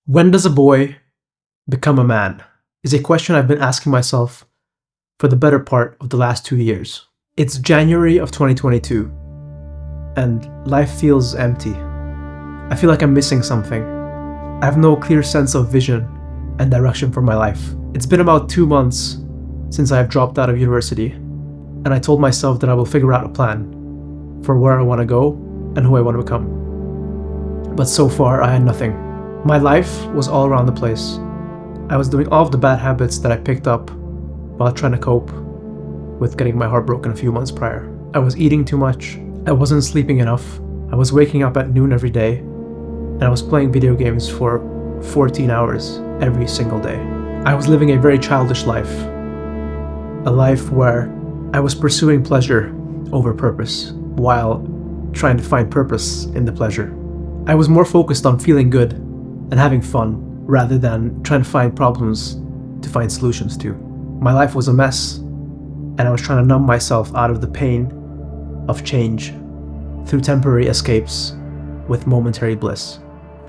When does a boy become a man? Is a question I've been asking myself for the better part of the last 2 years. It's January of 2022, and life feels empty. I feel like I'm missing something. I have no clear sense of vision and direction for my life. It's been about 2 months since I have dropped out of university, and I told myself that I will figure out a plan for where I want to go and who I want to become. But so far, I had nothing. My life was all around the place. I was doing all of the bad habits that I picked up while trying to cope with getting my heart broken a few months prior. I was eating too much, I wasn't sleeping enough, I was waking up at noon every day, and I was playing video games for 14 hours every single day. I was living a very childish life, a life where I was pursuing pleasure over purpose while trying to find purpose in the pleasure. I was more focused on feeling good and having fun rather than trying to find problems to find solutions to. My life was a mess, and I was trying to numb myself out of the pain of change through temporary escapes with momentary bliss.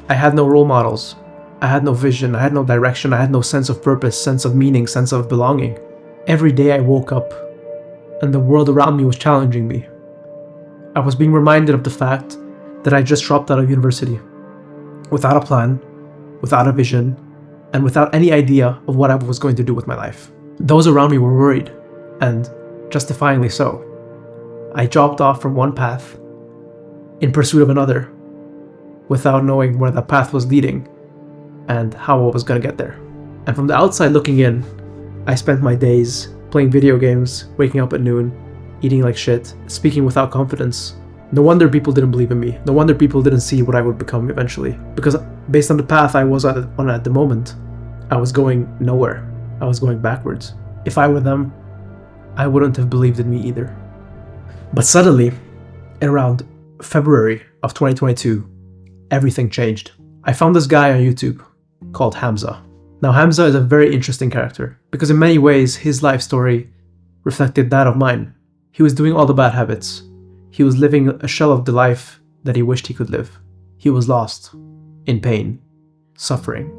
I had no role models, I had no vision, I had no direction, I had no sense of purpose, sense of meaning, sense of belonging. Every day I woke up and the world around me was challenging me. I was being reminded of the fact that I just dropped out of university without a plan, without a vision, and without any idea of what I was going to do with my life. Those around me were worried, and justifiably so. I dropped off from one path in pursuit of another without knowing where that path was leading and how I was going to get there. And from the outside looking in, I spent my days playing video games, waking up at noon, eating like shit, speaking without confidence. No wonder people didn't believe in me. No wonder people didn't see what I would become eventually. Because based on the path I was on at the moment, I was going nowhere. I was going backwards. If I were them, I wouldn't have believed in me either. But suddenly, in around February of 2022, everything changed. I found this guy on YouTube called Hamza. Now Hamza is a very interesting character because in many ways his life story reflected that of mine. He was doing all the bad habits. He was living a shell of the life that he wished he could live. He was lost, in pain, suffering,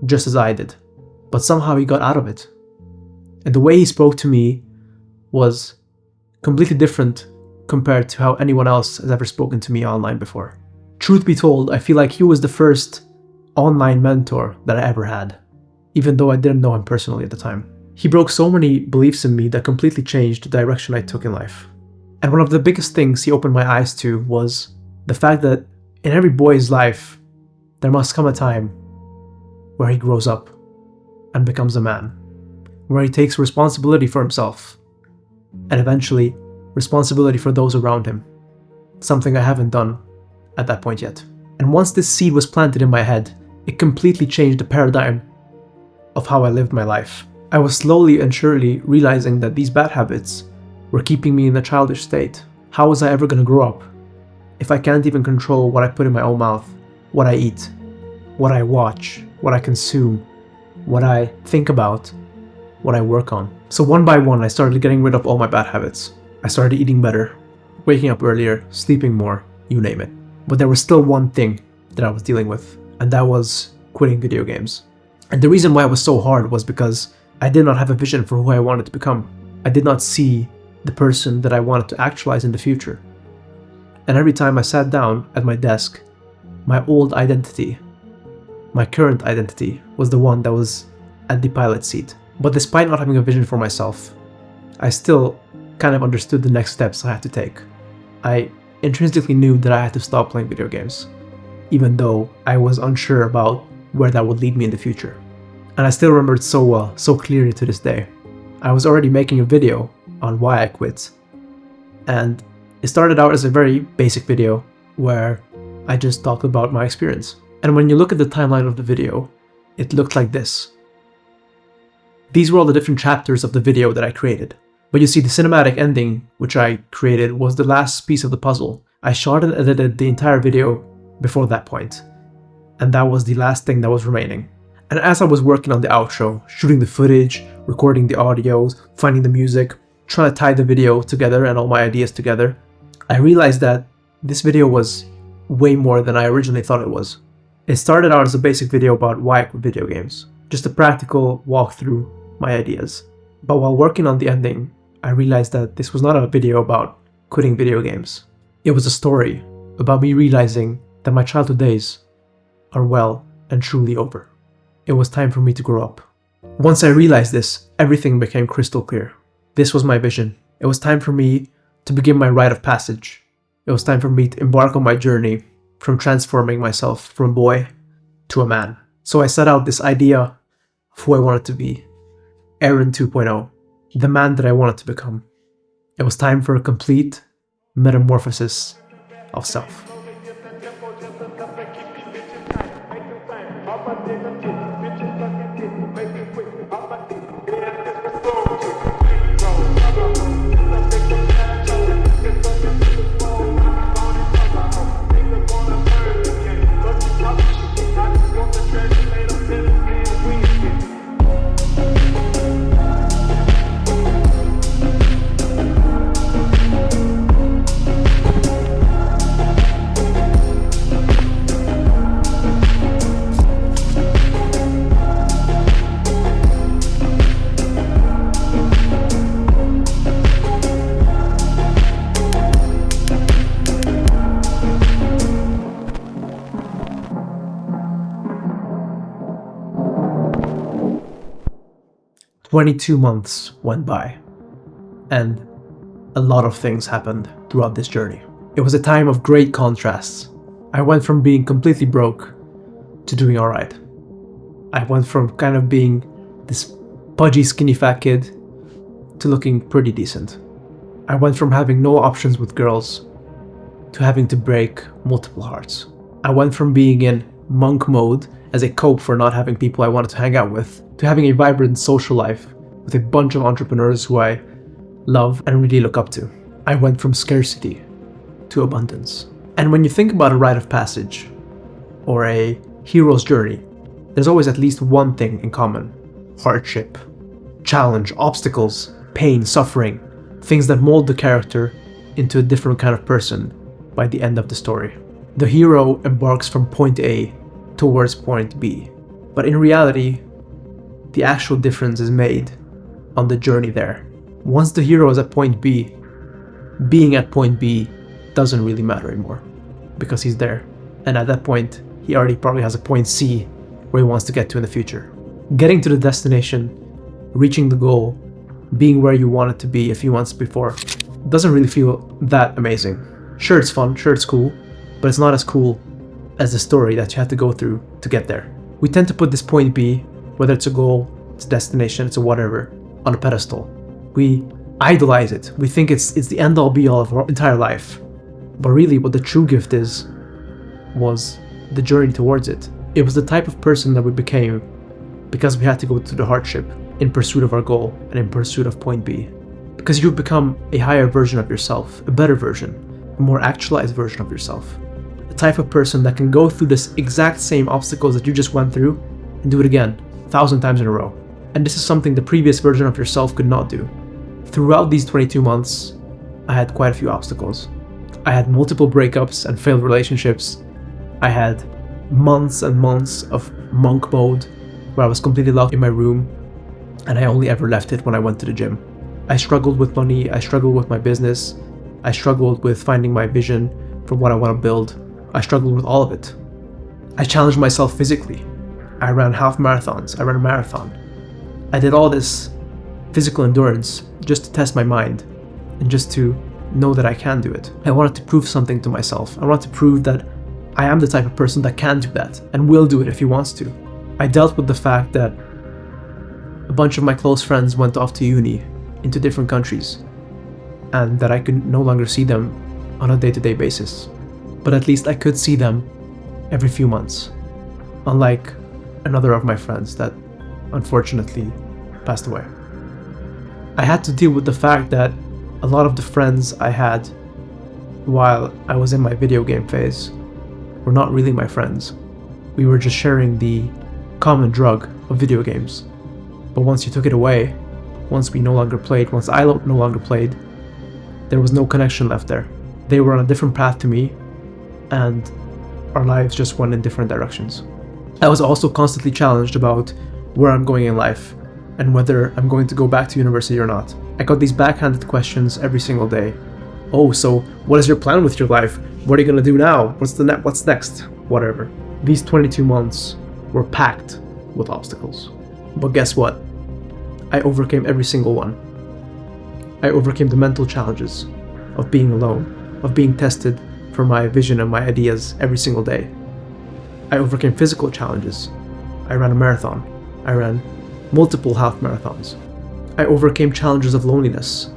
just as I did. But somehow he got out of it. And the way he spoke to me was completely different compared to how anyone else has ever spoken to me online before. Truth be told, I feel like he was the first online mentor that I ever had, even though I didn't know him personally at the time. He broke so many beliefs in me that completely changed the direction I took in life. And one of the biggest things he opened my eyes to was the fact that in every boy's life, there must come a time where he grows up and becomes a man, where he takes responsibility for himself and eventually responsibility for those around him, something I haven't done at that point yet. And once this seed was planted in my head, it completely changed the paradigm of how I lived my life. I was slowly and surely realizing that these bad habits were keeping me in a childish state. How was I ever going to grow up if I can't even control what I put in my own mouth, what I eat, what I watch, what I consume, what I think about, what I work on? So one by one, I started getting rid of all my bad habits. I started eating better, waking up earlier, sleeping more, you name it. But there was still one thing that I was dealing with, and that was quitting video games. And the reason why it was so hard was because I did not have a vision for who I wanted to become. I did not see the person that I wanted to actualize in the future. And every time I sat down at my desk, my old identity, my current identity, was the one that was at the pilot seat. But despite not having a vision for myself, I still kind of understood the next steps I had to take. I intrinsically knew that I had to stop playing video games, even though I was unsure about where that would lead me in the future. And I still remember it so well, so clearly to this day. I was already making a video on why I quit, and it started out as a very basic video where I just talked about my experience. And when you look at the timeline of the video, it looked like this. These were all the different chapters of the video that I created. But you see, the cinematic ending, which I created, was the last piece of the puzzle. I shot and edited the entire video before that point, and that was the last thing that was remaining. And as I was working on the outro, shooting the footage, recording the audios, finding the music, trying to tie the video together and all my ideas together, I realized that this video was way more than I originally thought it was. It started out as a basic video about why I quit video games, just a practical walk through my ideas. But while working on the ending, I realized that this was not a video about quitting video games. It was a story about me realizing that my childhood days are well and truly over. It was time for me to grow up. Once I realized this, everything became crystal clear. This was my vision. It was time for me to begin my rite of passage. It was time for me to embark on my journey from transforming myself from a boy to a man. So I set out this idea of who I wanted to be. Aron 2.0, the man that I wanted to become. It was time for a complete metamorphosis of self. "22 months went by, and a lot of things happened throughout this journey. It was a time of great contrasts. I went from being completely broke to doing alright. I went from kind of being this pudgy, skinny fat kid to looking pretty decent. I went from having no options with girls to having to break multiple hearts. I went from being in monk mode as a cope for not having people I wanted to hang out with, to having a vibrant social life with a bunch of entrepreneurs who I love and really look up to. I went from scarcity to abundance. And when you think about a rite of passage or a hero's journey, there's always at least one thing in common: hardship, challenge, obstacles, pain, suffering, things that mold the character into a different kind of person by the end of the story. The hero embarks from point A towards point B, but in reality, the actual difference is made on the journey there. Once the hero is at point B, being at point B doesn't really matter anymore because he's there. And at that point, he already probably has a point C where he wants to get to in the future. Getting to the destination, reaching the goal, being where you wanted to be a few months before, doesn't really feel that amazing. Sure, it's fun, sure, it's cool, but it's not as cool as the story that you have to go through to get there. We tend to put this point B, whether it's a goal, it's a destination, it's a whatever, on a pedestal. We idolize it. We think it's the end-all be-all of our entire life. But really what the true gift is was the journey towards it. It was the type of person that we became because we had to go through the hardship in pursuit of our goal and in pursuit of point B. Because you become a higher version of yourself, a better version, a more actualized version of yourself. The type of person that can go through this exact same obstacles that you just went through and do it again 1,000 times in a row. And this is something the previous version of yourself could not do. Throughout these 22 months, I had quite a few obstacles. I had multiple breakups and failed relationships. I had months and months of monk mode where I was completely locked in my room and I only ever left it when I went to the gym. I struggled with money, I struggled with my business, I struggled with finding my vision for what I want to build. I struggled with all of it. I challenged myself physically. I ran half marathons, I ran a marathon. I did all this physical endurance just to test my mind and just to know that I can do it. I wanted to prove something to myself. I wanted to prove that I am the type of person that can do that and will do it if he wants to. I dealt with the fact that a bunch of my close friends went off to uni into different countries and that I could no longer see them on a day-to-day basis. But at least I could see them every few months, unlike another of my friends that unfortunately passed away. I had to deal with the fact that a lot of the friends I had while I was in my video game phase were not really my friends. We were just sharing the common drug of video games. But once you took it away, once we no longer played, once I no longer played, there was no connection left there. They were on a different path to me, and our lives just went in different directions. I was also constantly challenged about where I'm going in life and whether I'm going to go back to university or not. I got these backhanded questions every single day. Oh, so what is your plan with your life? What are you gonna do now? What's next? Whatever. These 22 months were packed with obstacles. But guess what? I overcame every single one. I overcame the mental challenges of being alone, of being tested for my vision and my ideas every single day. I overcame physical challenges. I ran a marathon. I ran multiple half marathons. I overcame challenges of loneliness.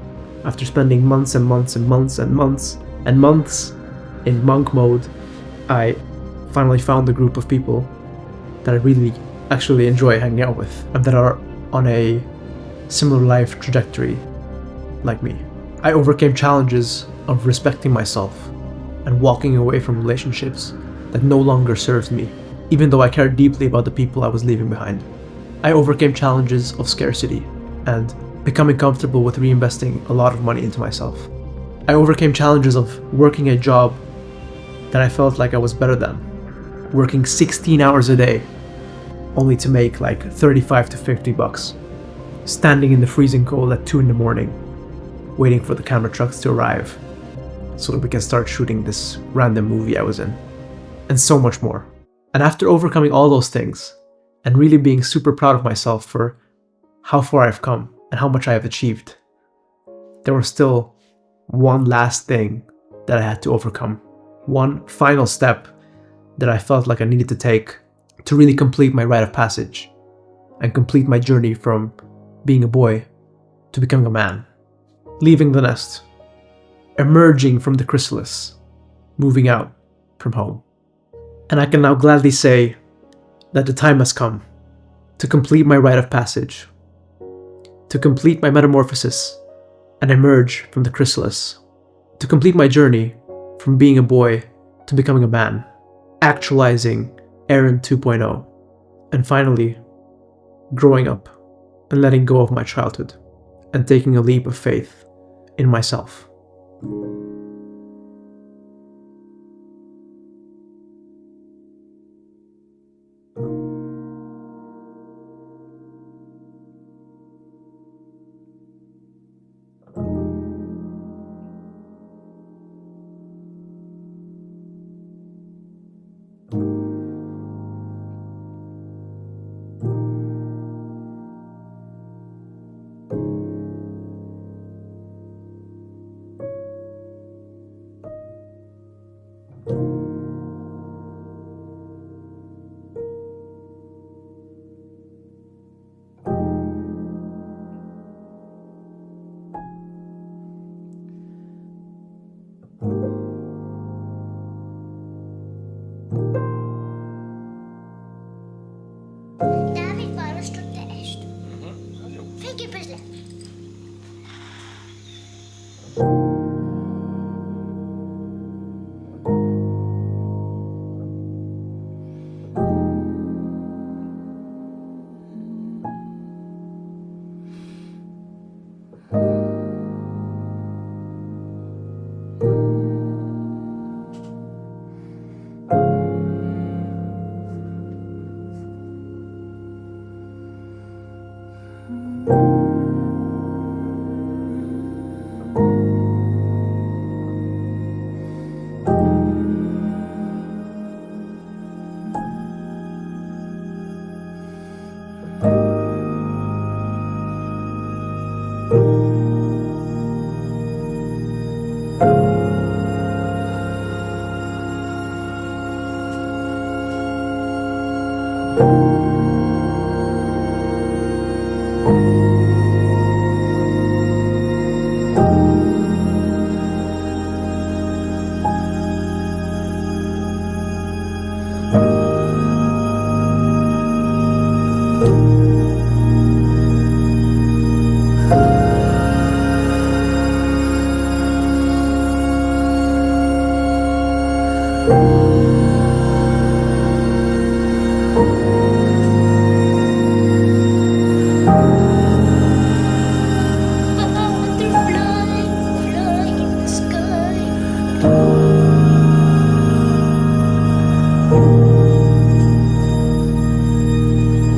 After spending months and months and months and months and months in monk mode, I finally found a group of people that I really actually enjoy hanging out with and that are on a similar life trajectory like me. I overcame challenges of respecting myself and walking away from relationships that no longer served me, even though I cared deeply about the people I was leaving behind. I overcame challenges of scarcity and becoming comfortable with reinvesting a lot of money into myself. I overcame challenges of working a job that I felt like I was better than, working 16 hours a day only to make like 35 to 50 bucks, standing in the freezing cold at 2 in the morning, waiting for the camera trucks to arrive so that we can start shooting this random movie I was in, and so much more. And after overcoming all those things and really being super proud of myself for how far I've come and how much I have achieved, there was still one last thing that I had to overcome. One final step that I felt like I needed to take to really complete my rite of passage and complete my journey from being a boy to becoming a man. Leaving the nest, emerging from the chrysalis, moving out from home. And I can now gladly say that the time has come to complete my rite of passage, to complete my metamorphosis and emerge from the chrysalis, to complete my journey from being a boy to becoming a man, actualizing Aron 2.0, and finally growing up and letting go of my childhood and taking a leap of faith in myself. David, waar stond de echt? Vind je puzzelen?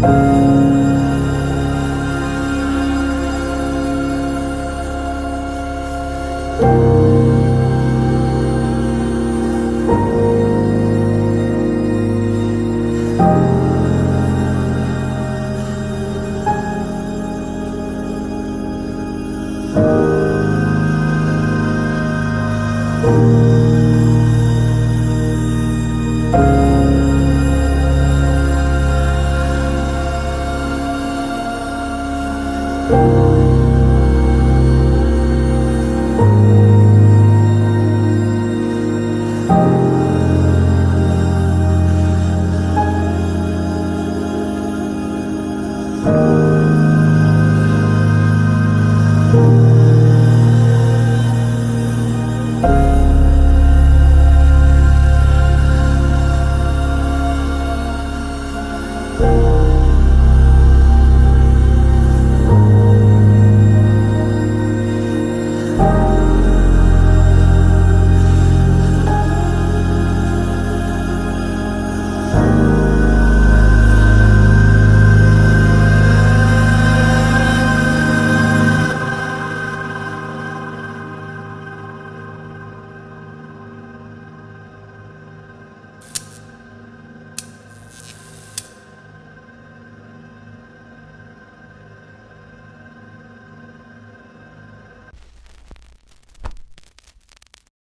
Bye.